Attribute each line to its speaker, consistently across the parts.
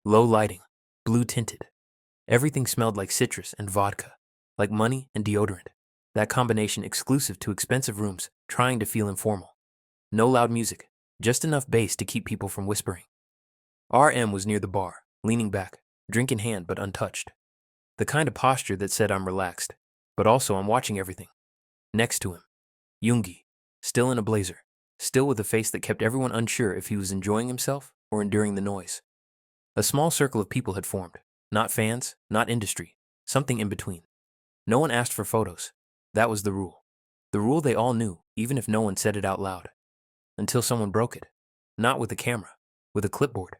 Speaker 1: Low lighting, blue tinted. Everything smelled like citrus and vodka, like money and deodorant. That combination exclusive to expensive rooms, trying to feel informal. No loud music, just enough bass to keep people from whispering. RM was near the bar, leaning back, drink in hand but untouched. The kind of posture that said I'm relaxed, but also I'm watching everything. Next to him, Yoongi, still in a blazer, still with a face that kept everyone unsure if he was enjoying himself or enduring the noise. A small circle of people had formed, not fans, not industry, something in between. No one asked for photos. That was the rule. The rule they all knew, even if no one said it out loud. Until someone broke it. Not with a camera, with a clipboard.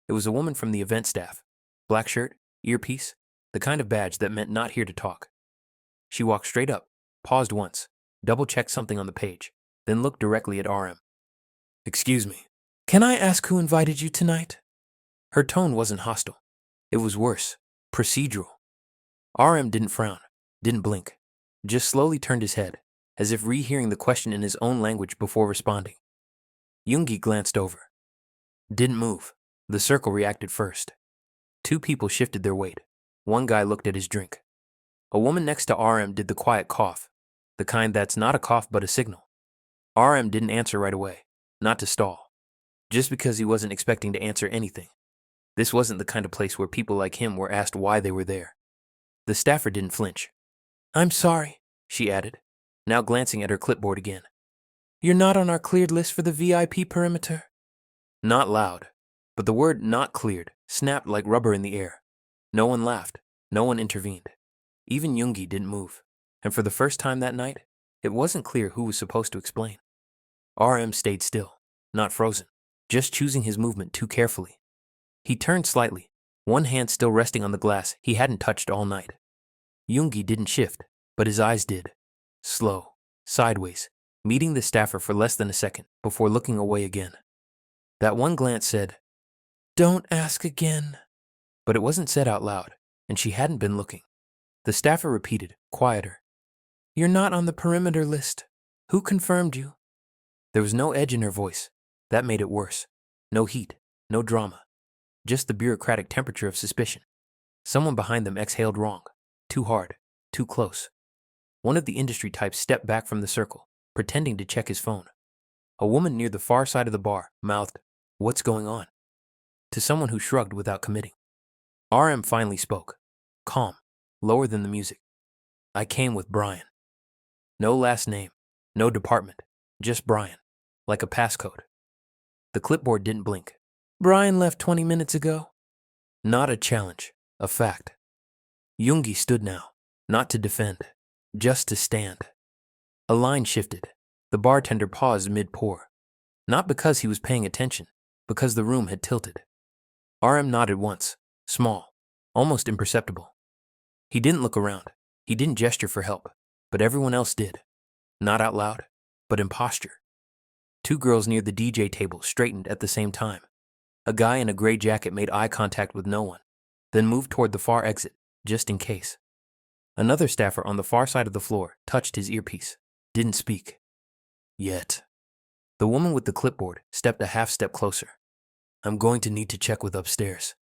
Speaker 1: It was a woman from the event staff. Black shirt, earpiece, the kind of badge that meant not here to talk. She walked straight up, paused once, double-checked something on the page, then looked directly at RM. "Excuse me, can I ask who invited you tonight?" Her tone wasn't hostile. It was worse, procedural. RM didn't frown, didn't blink, just slowly turned his head, as if rehearing the question in his own language before responding. Yoongi glanced over. Didn't move. The circle reacted first. Two people shifted their weight. One guy looked at his drink. A woman next to RM did the quiet cough, the kind that's not a cough but a signal. RM didn't answer right away, not to stall, just because he wasn't expecting to answer anything. This wasn't the kind of place where people like him were asked why they were there. The staffer didn't flinch. "I'm sorry," she added, now glancing at her clipboard again. "You're not on our cleared list for the VIP perimeter." Not loud, but the word "not cleared" snapped like rubber in the air. No one laughed, no one intervened. Even Yoongi didn't move, and for the first time that night, it wasn't clear who was supposed to explain. RM stayed still, not frozen, just choosing his movement too carefully. He turned slightly, one hand still resting on the glass he hadn't touched all night. Yoongi didn't shift, but his eyes did. Slow, sideways, meeting the staffer for less than a second before looking away again. That one glance said, "Don't ask again." But it wasn't said out loud, and she hadn't been looking. The staffer repeated, quieter. "You're not on the perimeter list. Who confirmed you?" There was no edge in her voice. That made it worse. No heat, no drama. Just the bureaucratic temperature of suspicion. Someone behind them exhaled wrong. Too hard. Too close. One of the industry types stepped back from the circle, pretending to check his phone. A woman near the far side of the bar mouthed, "What's going on?" to someone who shrugged without committing. RM finally spoke. Calm. Lower than the music. "I came with Brian." No last name. No department. Just Brian. Like a passcode. The clipboard didn't blink. "Brian left 20 minutes ago." Not a challenge. A fact. Yoongi stood now. Not to defend. Just to stand. A line shifted. The bartender paused mid-pour. Not because he was paying attention, because the room had tilted. RM nodded once. Small. Almost imperceptible. He didn't look around. He didn't gesture for help. But everyone else did. Not out loud, but in posture. Two girls near the DJ table straightened at the same time. A guy in a gray jacket made eye contact with no one, then moved toward the far exit, just in case. Another staffer on the far side of the floor touched his earpiece. Didn't speak. Yet. The woman with the clipboard stepped a half step closer. "I'm going to need to check with upstairs."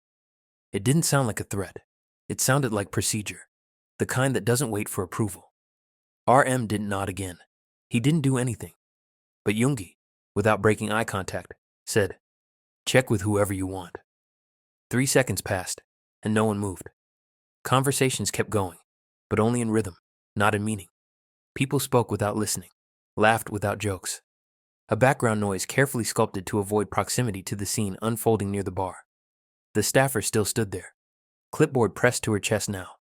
Speaker 1: It didn't sound like a threat. It sounded like procedure. The kind that doesn't wait for approval. RM didn't nod again. He didn't do anything. But Yoongi, without breaking eye contact, said, "Check with whoever you want." 3 seconds passed, and no one moved. Conversations kept going, but only in rhythm, not in meaning. People spoke without listening, laughed without jokes. A background noise carefully sculpted to avoid proximity to the scene unfolding near the bar. The staffer still stood there. Clipboard pressed to her chest now.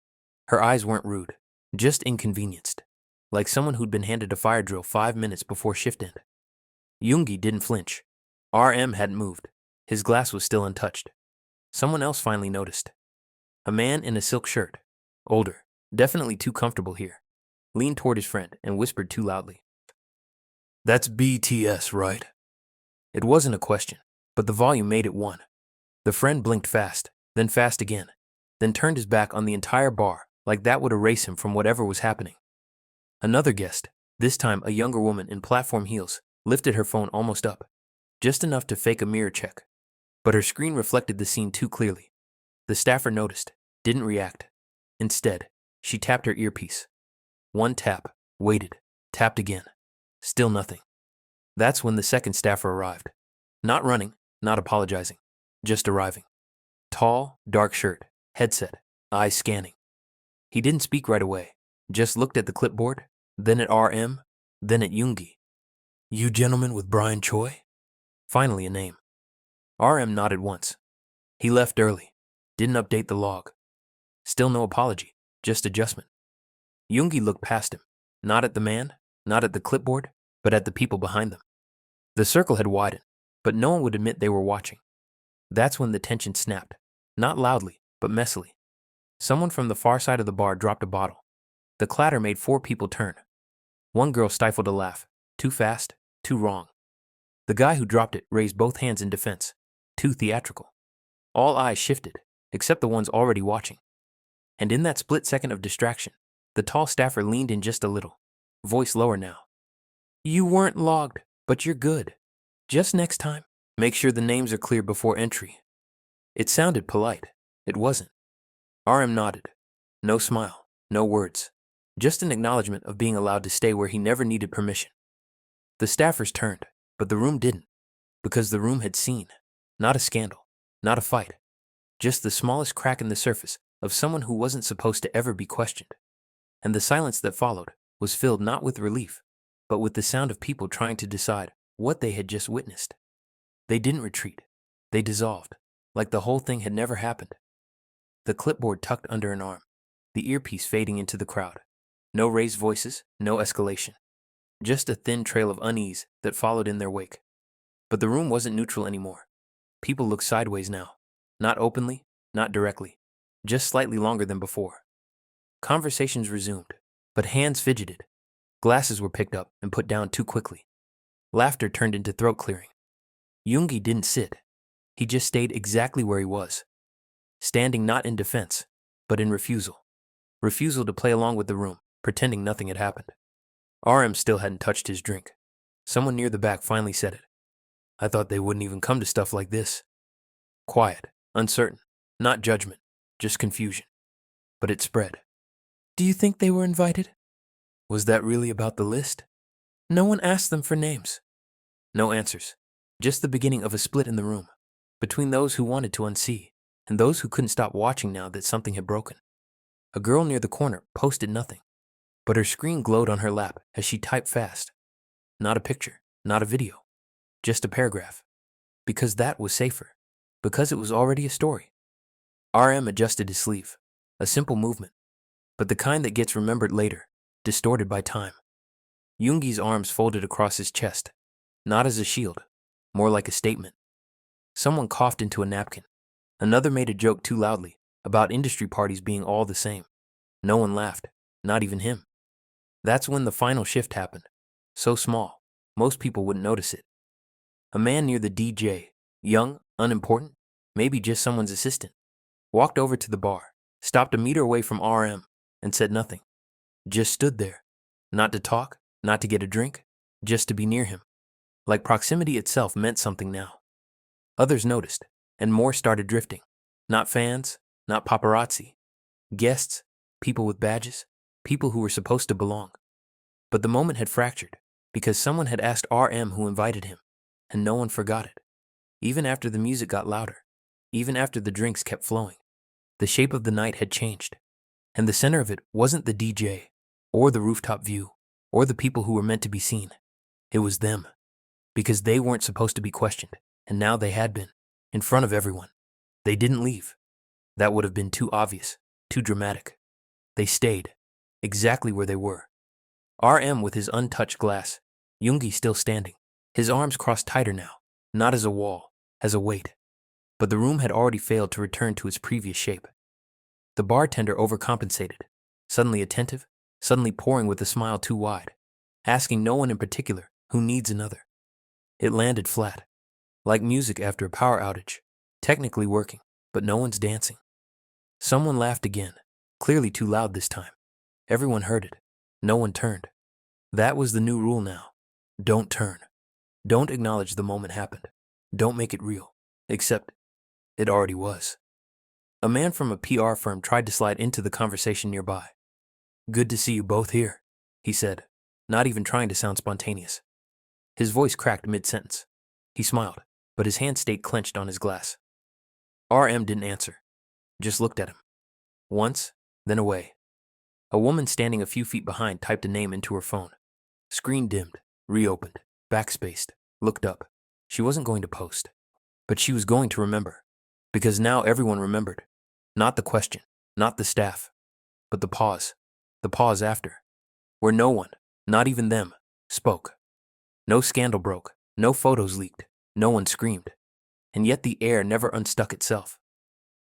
Speaker 1: Her eyes weren't rude, just inconvenienced, like someone who'd been handed a fire drill 5 minutes before shift end. Yoongi didn't flinch. RM hadn't moved. His glass was still untouched. Someone else finally noticed. A man in a silk shirt, older, definitely too comfortable here, leaned toward his friend and whispered too loudly. "That's BTS, right?" It wasn't a question, but the volume made it one. The friend blinked fast, then fast again, then turned his back on the entire bar like that would erase him from whatever was happening. Another guest, this time a younger woman in platform heels, lifted her phone almost up, just enough to fake a mirror check. But her screen reflected the scene too clearly. The staffer noticed, didn't react. Instead, she tapped her earpiece. One tap, waited, tapped again. Still nothing. That's when the second staffer arrived. Not running, not apologizing, just arriving. Tall, dark shirt, headset, eyes scanning. He didn't speak right away, just looked at the clipboard, then at RM, then at Yoongi. You gentlemen with Brian Choi? Finally a name. RM nodded once. He left early, didn't update the log. Still no apology, just adjustment. Yoongi looked past him, not at the man, not at the clipboard, but at the people behind them. The circle had widened, but no one would admit they were watching. That's when the tension snapped, not loudly, but messily. Someone from the far side of the bar dropped a bottle. The clatter made 4 people turn. One girl stifled a laugh. Too fast, too wrong. The guy who dropped it raised both hands in defense. Too theatrical. All eyes shifted, except the ones already watching. And in that split second of distraction, the tall staffer leaned in just a little, voice lower now. You weren't logged, but you're good. Just next time, make sure the names are clear before entry. It sounded polite. It wasn't. RM nodded. No smile, no words. Just an acknowledgement of being allowed to stay where he never needed permission. The staffers turned, but the room didn't, because the room had seen. Not a scandal, not a fight. Just the smallest crack in the surface of someone who wasn't supposed to ever be questioned. And the silence that followed was filled not with relief, but with the sound of people trying to decide what they had just witnessed. They didn't retreat. They dissolved, like the whole thing had never happened. The clipboard tucked under an arm, the earpiece fading into the crowd. No raised voices, no escalation. Just a thin trail of unease that followed in their wake. But the room wasn't neutral anymore. People looked sideways now. Not openly, not directly. Just slightly longer than before. Conversations resumed, but hands fidgeted. Glasses were picked up and put down too quickly. Laughter turned into throat clearing. Yoongi didn't sit. He just stayed exactly where he was. Standing not in defense, but in refusal. Refusal to play along with the room, pretending nothing had happened. RM still hadn't touched his drink. Someone near the back finally said it. I thought they wouldn't even come to stuff like this. Quiet, uncertain, not judgment, just confusion. But it spread. Do you think they were invited? Was that really about the list? No one asked them for names. No answers. Just the beginning of a split in the room, between those who wanted to unsee and those who couldn't stop watching now that something had broken. A girl near the corner posted nothing, but her screen glowed on her lap as she typed fast. Not a picture, not a video, just a paragraph. Because that was safer, because it was already a story. RM adjusted his sleeve, a simple movement, but the kind that gets remembered later, distorted by time. Yoongi's arms folded across his chest, not as a shield, more like a statement. Someone coughed into a napkin. Another made a joke too loudly about industry parties being all the same. No one laughed, not even him. That's when the final shift happened. So small, most people wouldn't notice it. A man near the DJ, young, unimportant, maybe just someone's assistant, walked over to the bar, stopped a meter away from RM, and said nothing. Just stood there. Not to talk, not to get a drink, just to be near him. Like proximity itself meant something now. Others noticed, and more started drifting. Not fans, not paparazzi. Guests, people with badges, people who were supposed to belong. But the moment had fractured, because someone had asked RM who invited him, and no one forgot it. Even after the music got louder, even after the drinks kept flowing, the shape of the night had changed. And the center of it wasn't the DJ, or the rooftop view, or the people who were meant to be seen. It was them. Because they weren't supposed to be questioned, and now they had been, in front of everyone. They didn't leave. That would have been too obvious, too dramatic. They stayed, exactly where they were. RM with his untouched glass, Yoongi still standing, his arms crossed tighter now, not as a wall, as a weight. But the room had already failed to return to its previous shape. The bartender overcompensated, suddenly attentive, suddenly pouring with a smile too wide, asking no one in particular who needs another. It landed flat, like music after a power outage, technically working, but no one's dancing. Someone laughed again, clearly too loud this time. Everyone heard it. No one turned. That was the new rule now. Don't turn. Don't acknowledge the moment happened. Don't make it real. Except It already was. A man from a PR firm tried to slide into the conversation nearby. Good to see you both here, he said, not even trying to sound spontaneous. His voice cracked mid-sentence. He smiled, but his hand stayed clenched on his glass. RM didn't answer, just looked at him. Once, then away. A woman standing a few feet behind typed a name into her phone. Screen dimmed, reopened, backspaced, looked up. She wasn't going to post, but she was going to remember. Because now everyone remembered. Not the question, not the staff, but the pause after, where no one, not even them, spoke. No scandal broke, no photos leaked, no one screamed. And yet the air never unstuck itself.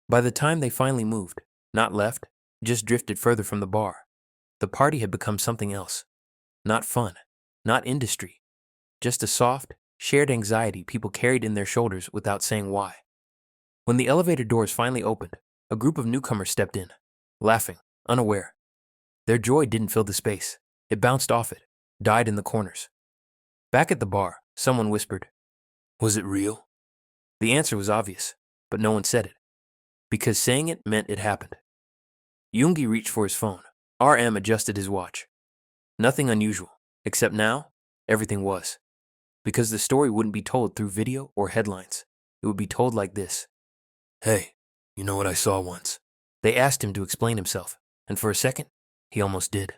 Speaker 1: By the time they finally moved, not left, just drifted further from the bar, the party had become something else. Not fun, not industry, just a soft, shared anxiety people carried in their shoulders without saying why. When the elevator doors finally opened, a group of newcomers stepped in, laughing, unaware. Their joy didn't fill the space. It bounced off it, died in the corners. Back at the bar, someone whispered, "Was it real?" The answer was obvious, but no one said it, because saying it meant it happened. Yoongi reached for his phone. RM adjusted his watch. Nothing unusual, except now, everything was. Because the story wouldn't be told through video or headlines. It would be told like this. Hey, you know what I saw once? They asked him to explain himself, and for a second, he almost did.